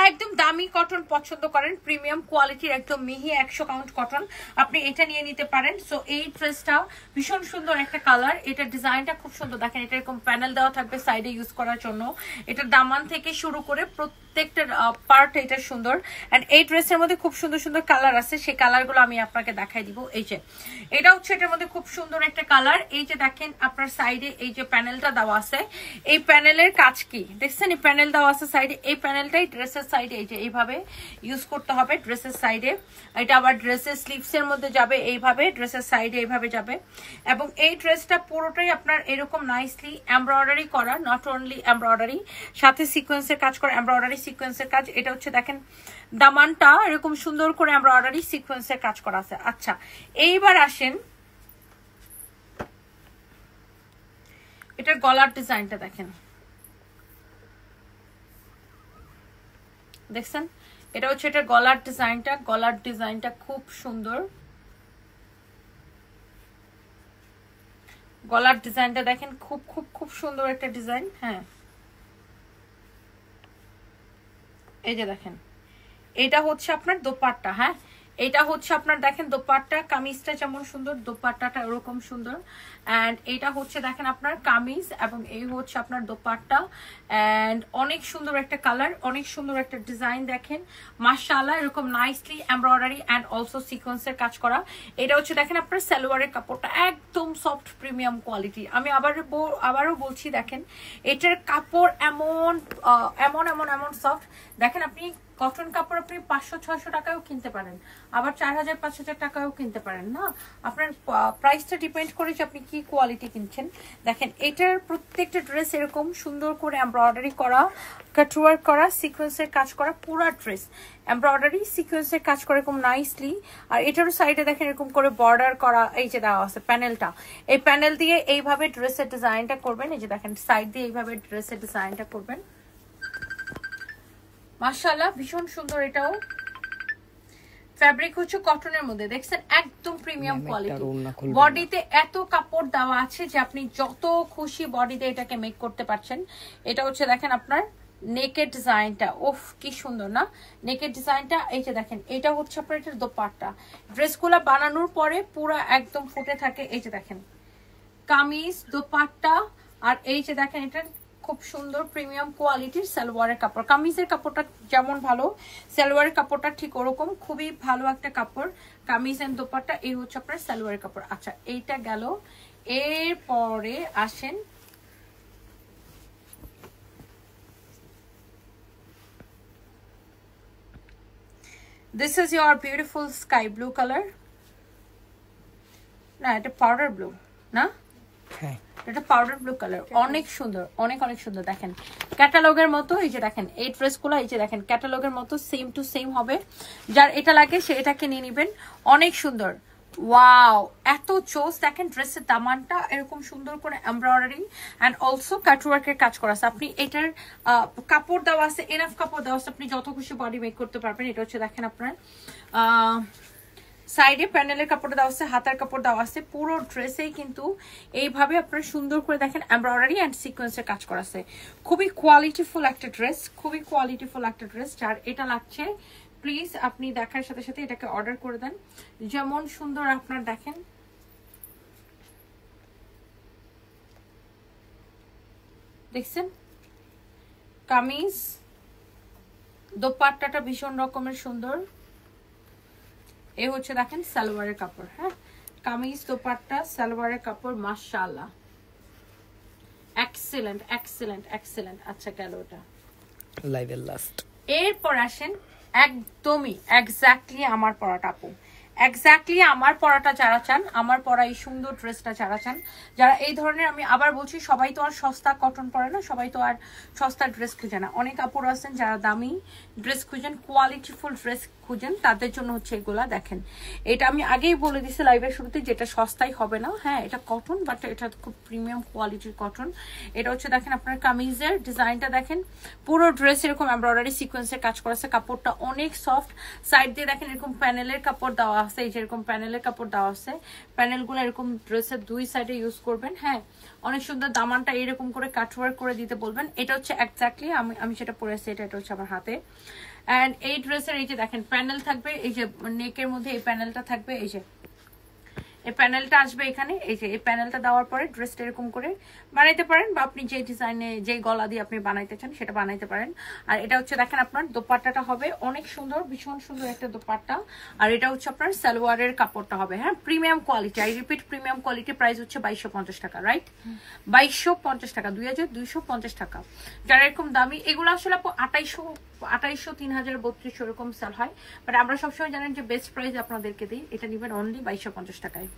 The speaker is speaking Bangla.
একদম দামি কটন পছন্দ করেন, প্রিমিয়াম কোয়ালিটির একদম মিহি 100 কাউন্ট কটন, আপনি এটা নিয়ে নিতে পারেন। সো এই ড্রেসটা ভীষণ সুন্দর একটা কালার, এটা ডিজাইনটা খুব সুন্দর। দেখেন এটা এরকম প্যানেল দেওয়া থাকবে সাইডে ইউজ করার জন্য, এটার দামান থেকে শুরু করে প্রত্যেকটা পার্ট এটা সুন্দর। এন্ড এই ড্রেসের মধ্যে খুব সুন্দর সুন্দর কালার আছে, সেই কালারগুলো আমি আপনাকে দেখাই দিব। এই যে এটা হচ্ছে এটার মধ্যে খুব সুন্দর একটা কালার। এই যে দেখেন আপনার সাইডে এই যে প্যানেলটা দেওয়া আছে, এই প্যানেলের কাজ কি দেখছেন, এই প্যানেল দেওয়া আছে সাইডে, এই প্যানেলটাই ড্রেসের সাইডে এই যে এইভাবে ইউজ করতে হবে ড্রেসের সাইডে। এটা আবার ড্রেসের স্লিভসের মধ্যে যাবে এইভাবে, ড্রেসের সাইডে এইভাবে যাবে। এবং এই ড্রেসটা পুরোটাই আপনার এরকম নাইসলি এমব্রয়ডারি করা, নট অনলি এমব্রয়ডারি, সাথে সিকোয়েন্সের কাজ করা, এমব্রয়ডারি সিকোয়েন্সের কাজ। এটা হচ্ছে দেখেন দামানটা এরকম সুন্দর করে এমব্রয়ডারি সিকোয়েন্সের কাজ করা আছে। আচ্ছা এইবার আসেন এটার গলার ডিজাইনটা দেখেন, দেখছেন এটা হচ্ছে এটার গলার ডিজাইনটা, গলার ডিজাইনটা খুব সুন্দর। গলার ডিজাইনটা দেখেন খুব খুব খুব সুন্দর একটা ডিজাইন। হ্যাঁ এই যে দেখেন এটা হচ্ছে আপনার দোপাট্টা। হ্যাঁ এটা হচ্ছে আপনার দেখেন দোপাট্টা, কামিজটা যেমন সুন্দর দোপাট্টাটা ওরকম সুন্দর। এন্ড এটা হচ্ছে দেখেন আপনার কামিজ এবং এই হচ্ছে আপনার দোপাট্টা। এন্ড অনেক সুন্দর একটা কালার, অনেক সুন্দর একটা ডিজাইন দেখেন মাশাআল্লাহ, এরকম নাইসলি এমব্রয়ডারি এন্ড অলসো সিকোয়েন্সের কাজ করা। এটা হচ্ছে দেখেন আপনার সালোয়ারের কাপড়টা একদম সফট প্রিমিয়াম কোয়ালিটি। আমি আবারও বলছি দেখেন এটার কাপড় এমন এমন এমন এমন সফট। দেখেন আপনি কটন কাপড় আপনি 500-600 টাকায়ও কিনতে পারেন, আবার 4000-5000 টাকায়ও কিনতে পারেন না, আপনার প্রাইসটা ডিপেন্ড করে যে আপনি কি কোয়ালিটি কিনছেন। দেখেন এটার প্রত্যেকটা ড্রেস এরকম সুন্দর করে এমব্রয়ডারি করা, কাটওয়ার্ক করা, সিকোয়েন্সের কাজ করা, পুরো ড্রেস এমব্রয়ডারি সিকোয়েন্সের কাজ করে এরকম নাইসলি। আর এটারও সাইডে দেখেন এরকম করে বর্ডার করা, এই যে দেওয়া আছে প্যানেলটা, এই প্যানেল দিয়ে এইভাবে ড্রেসের ডিজাইনটা করবেন। এই যে দেখেন সাইড দিয়ে এইভাবে ড্রেসের ডিজাইনটা করবেন, মাশাআল্লাহ ভীষণ সুন্দর। এটাও ফ্যাব্রিক হচ্ছে কটনের মধ্যে, দেখছেন একদম প্রিমিয়াম কোয়ালিটি। বডিতে এত কাপড় দেওয়া আছে যে আপনি যত খুশি বডিতে এটাকে মেক করতে পারছেন। এটা হচ্ছে দেখেন আপনার নেকের ডিজাইনটা, ওফ কি সুন্দর না নেকের ডিজাইনটা। এই যে দেখেন এটা হচ্ছে আপনার এটার দোপাট্টা, ড্রেসগুলো বানানোর পরে পুরো একদম ফুটে থাকে। এই যে দেখেন কামিজ দোপাট্টা, আর এই যে দেখেন এটা খুব সুন্দর প্রিমিয়াম কোয়ালিটির সালোয়ারের কাপড়। কামিজের কাপড়টা যেমন ভালো, সালোয়ারের কাপড়টা ঠিক ওরকম খুবই ভালো একটা কাপড়। কামিজ এন্ড দোপাট্টা, এই হচ্ছে আপনার সালোয়ারের কাপড়। আচ্ছা এইটা গেল, এরপরে আসেন this is your beautiful sky blue color, না এটা পাউডার ব্লু না, হ্যাঁ এটা পাউডার ব্লু কালার, অনেক সুন্দর, অনেক অনেক সুন্দর। দেখেন ক্যাটালগের মতো, এই যে দেখেন এই ড্রেসগুলো এই যে দেখেন ক্যাটালগের মতো সেম টু সেম হবে। যার এটা লাগে সে এটাকে নিয়ে নেবেন, অনেক সুন্দর। ওয়াও এত চোস। দেখেন ড্রেসের দামানটা এরকম সুন্দর করে এমব্রয়ডারি এন্ড অলসো কাটওয়ার্কের কাজ করা আছে। আপনি এটার কাপড় দেওয়া আছে, এনাফ কাপড় দেওয়া আছে, আপনি যত খুশি বডি মেক করতে পারবেন। এটা হচ্ছে দেখেন আপনার সাইডে প্যানেলের কাপড় দেওয়া আছে, হাতার কাপড় দেওয়া আছে, পুরো ড্রেসেই কিন্তু এইভাবে আপনারা সুন্দর করে দেখেন এমব্রয়ডারি এন্ড সিকোয়েন্সের কাজ করা আছে। খুবই কোয়ালিটিফুল একটা ড্রেস, খুবই কোয়ালিটিফুল একটা ড্রেস। যার এটা লাগছে প্লিজ আপনি দেখার সাথে সাথে এটাকে অর্ডার করে দেন। যেমন সুন্দর আপনার দেখেন দেখছেন কামিজ দোপাট্টাটা ভীষণ রকমের সুন্দর। এই হচ্ছে দেখেন সালোয়ারের কাপড়। হ্যাঁ কামিজ দোপাট্টা সালোয়ারের কাপড় মাশাআল্লাহ এক্সেলেন্ট এক্সেলেন্ট এক্সেলেন্ট। আচ্ছা গেল ওটা লাইভের লাস্ট। এরপর আসেন একদমই এক্স্যাক্টলি আমার পরাটা আপু, এক্স্যাক্টলি আমার পরাটা যারা চান, আমার পরা এই সুন্দর ড্রেসটা যারা চান, যারা এই ধরনের, আমি আবার বলছি সবাই তো আর সস্তা কটন পরে না, সবাই তো আর সস্তা ড্রেস খুঁজে না, অনেক আপুরা আছেন যারা দামি ড্রেস খুঁজেন, কোয়ালিটিফুল ড্রেস খুঁজেন, তাদের জন্য হচ্ছে এগুলা। দেখেন এটা আমি আগেই বলে দিছি লাইভের শুরুতে যেটা সস্তাই হবে না। হ্যাঁ এটা কটন, বাট এটা খুব প্রিমিয়াম কোয়ালিটির কটন। এটা হচ্ছে দেখেন আপনার কামিজের ডিজাইনটা দেখেন, পুরো ড্রেস এরকম এমব্রয়ডারি সিকোয়েন্সের কাজ করা আছে, কাপড়টা অনেক সফট। সাইড দিয়ে দেখেন এরকম প্যানেলের কাপড় দেওয়া আছে, এই যে এরকম প্যানেলের কাপড় দেওয়া আছে, প্যানেলগুলো এরকম ড্রেসের দুই সাইডে ইউজ করবেন। হ্যাঁ অনেক সুন্দর দামানটা এরকম করে কাটওয়ার্ক করে দিতে বলবেন। এটা হচ্ছে এক্স্যাক্টলি আমি যেটা পরেছি এটা হচ্ছে আমার হাতে। অ্যান্ড এই ড্রেসের এই যে দেখেন প্যানেল থাকবে, এই যে নেকের মধ্যে এই প্যানেলটা থাকবে, এই যে এই প্যানেলটা আসবে এখানে। এই যে এই প্যানেলটা দেওয়ার পরে ড্রেসটা এরকম করে বানাইতে পারেন, বা আপনি যে ডিজাইনে যে গলা দিয়ে আপনি বানাইতে চান সেটা বানাইতে পারেন। আর এটা হচ্ছে দেখেন আপনার দোপাট্টাটা হবে অনেক সুন্দর, ভীষণ সুন্দর একটা দোপাট্টা। আর এটা হচ্ছে আপনার সালোয়ারের কাপড়টা হবে, হ্যাঁ, premium quality. I repeat, premium quality. Price হচ্ছে 2250 টাকা, রাইট? 2250 টাকা, 2250 টাকা। যারা এরকম দামি, এগুলো আসলে 2800 3000 3200 এরকম সেল হয়, বাট আমরা সবসময় জানেন যে বেস্ট প্রাইস আপনাদেরকে দিই। এটা নেবেন অনলি 2250 টাকায়।